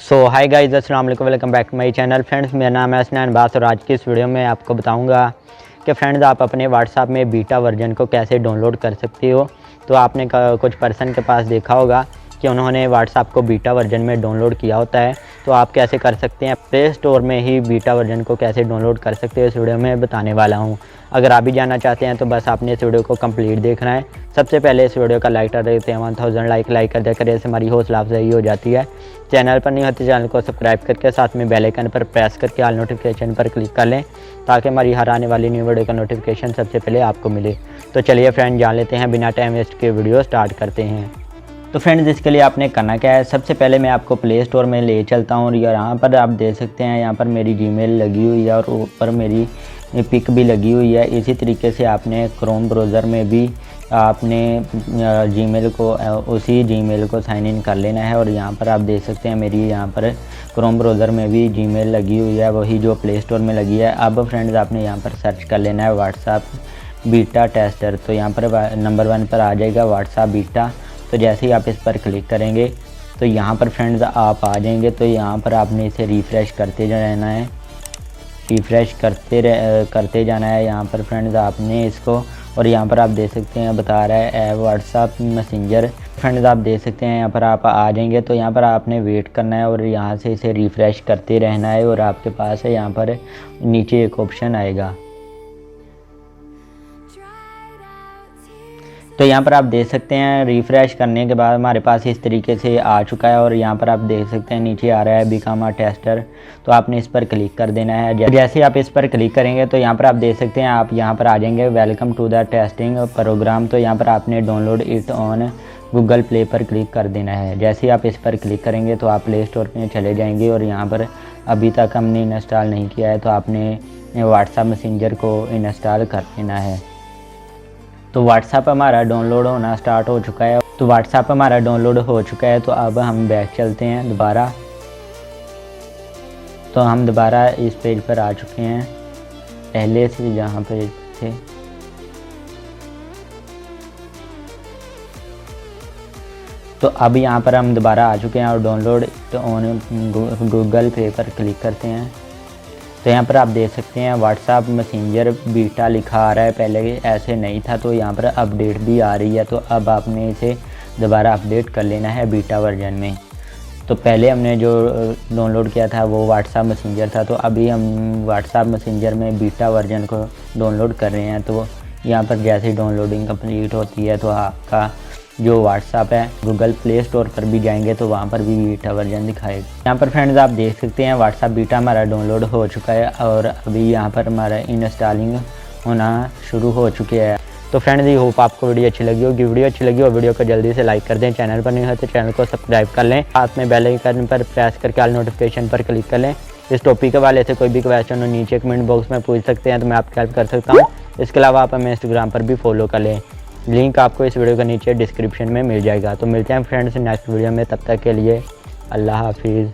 हाय guys, अस्सलाम वालेकुम, welcome back to my channel. Friends, मेरा नाम है हसनैन बास और आज की इस वीडियो में आपको बताऊंगा कि फ्रेंड्स आप अपने व्हाट्सएप में बीटा वर्जन को कैसे डाउनलोड कर सकते हो। तो आपने कुछ पर्सन के पास देखा होगा कि उन्होंने व्हाट्सएप को बीटा वर्जन में डाउनलोड किया होता है, तो आप कैसे कर सकते हैं। प्ले स्टोर में ही बीटा वर्जन को कैसे डाउनलोड कर सकते हो इस वीडियो में बताने वाला हूँ। अगर आप भी जानना चाहते हैं तो बस आपने इस वीडियो को कंप्लीट देखना है। सबसे पहले इस वीडियो का लाइक कर देते हैं 1000 लाइक कर दिया करें, इससे हमारी हौसला अफजाई हो जाती है। चैनल पर नहीं होते चैनल को सब्सक्राइब करके साथ में बेल आइकन पर प्रेस करके ऑल नोटिफिकेशन पर क्लिक कर लें ताकि हमारी हर आने वाली न्यू वीडियो का नोटिफिकेशन सबसे पहले आपको मिले। तो चलिए फ्रेंड, जान लेते हैं, बिना टाइम वेस्ट के वीडियो स्टार्ट करते हैं। तो फ्रेंड्स, इसके लिए आपने करना क्या है, सबसे पहले मैं आपको प्ले स्टोर में ले चलता हूँ और यहाँ पर आप देख सकते हैं यहाँ पर मेरी जीमेल लगी हुई है और ऊपर मेरी पिक भी लगी हुई है। इसी तरीके से आपने क्रोम ब्राउज़र में भी आपने जीमेल को उसी जीमेल को साइन इन कर लेना है और यहाँ पर आप देख सकते हैं मेरी यहाँ पर क्रोम ब्राउज़र में भी जीमेल लगी हुई है, वही जो प्ले स्टोर में लगी है। अब फ्रेंड्स आपने यहाँ पर सर्च कर लेना है व्हाट्सएप बीटा टेस्टर। तो यहाँ पर नंबर 1 पर आ जाएगा व्हाट्सएप बीटा। तो जैसे ही आप इस पर क्लिक करेंगे तो यहाँ पर फ्रेंड्स आप आ जाएंगे। तो यहाँ पर आपने इसे रिफ़्रेश करते रहना है, रिफ़्रेश करते जाना है यहाँ पर फ्रेंड्स आपने इसको। और यहाँ पर आप देख सकते हैं बता रहा है व्हाट्सएप मैसेंजर। फ्रेंड्स आप देख सकते हैं यहाँ पर आप आ जाएंगे तो यहाँ पर आपने वेट करना है और यहाँ से इसे रिफ़्रेश करते रहना है और आपके पास है यहाँ पर नीचे एक ऑप्शन आएगा। तो यहाँ पर आप देख सकते हैं रिफ़्रेश करने के बाद हमारे पास इस तरीके से आ चुका है और यहाँ पर आप देख सकते हैं नीचे आ रहा है बिकम अ टेस्टर। तो आपने इस पर क्लिक कर देना है। जैसे आप इस पर क्लिक करेंगे तो यहाँ पर आप देख सकते हैं आप यहाँ पर आ जाएंगे welcome to the testing program. तो यहाँ पर आपने download it on Google play पर क्लिक कर देना है। जैसे ही आप इस पर क्लिक करेंगे तो आप प्ले स्टोर में चले जाएंगे और यहाँ पर अभी तक हमने इंस्टॉल नहीं किया है तो आपने व्हाट्सएप मैसेंजर को इंस्टॉल कर देना है। तो व्हाट्सएप हमारा डाउनलोड होना स्टार्ट हो चुका है। तो व्हाट्सएप हमारा डाउनलोड हो चुका है। तो अब हम बैक चलते हैं दोबारा। तो हम दोबारा इस पेज पर आ चुके हैं पहले से जहाँ पे थे। तो अब यहाँ पर हम दोबारा आ चुके हैं और डाउनलोड ऑन गूगल पे पर क्लिक करते हैं। तो यहाँ पर आप देख सकते हैं व्हाट्सएप मैसेंजर बीटा लिखा आ रहा है, पहले ऐसे नहीं था। तो यहाँ पर अपडेट भी आ रही है। तो अब आपने इसे दोबारा अपडेट कर लेना है बीटा वर्जन में। तो पहले हमने जो डाउनलोड किया था वो व्हाट्सएप मैसेंजर था, तो अभी हम व्हाट्सएप मैसेंजर में बीटा वर्जन को डाउनलोड कर रहे हैं। तो यहाँ पर जैसे ही डाउनलोडिंग कंप्लीट होती है तो आपका जो व्हाट्सएप है गूगल प्ले स्टोर पर भी जाएंगे तो वहाँ पर भी बीटा वर्जन दिखाएगा। यहाँ पर फ्रेंड्स आप देख सकते हैं व्हाट्सएप बीटा हमारा डाउनलोड हो चुका है और अभी यहाँ पर हमारा इंस्टॉलिंग होना शुरू हो चुके हैं। तो फ्रेंड्स ये होप आपको वीडियो अच्छी लगी होगी। वीडियो अच्छी लगी हो वीडियो को जल्दी से लाइक कर दें, चैनल पर नहीं हो तो चैनल को सब्सक्राइब कर लें, साथ में बेल आइकन पर प्रेस करके ऑल नोटिफिकेशन पर क्लिक कर लें। इस टॉपिक के वाले से कोई भी क्वेश्चन हो नीचे कमेंट बॉक्स में पूछ सकते हैं तो मैं आपकी हेल्प कर सकता हूँ। इसके अलावा आप हमें इंस्टाग्राम पर भी फॉलो कर लें, लिंक आपको इस वीडियो के नीचे डिस्क्रिप्शन में मिल जाएगा। तो मिलते हैं फ्रेंड्स नेक्स्ट वीडियो में, तब तक के लिए अल्लाह हाफिज़।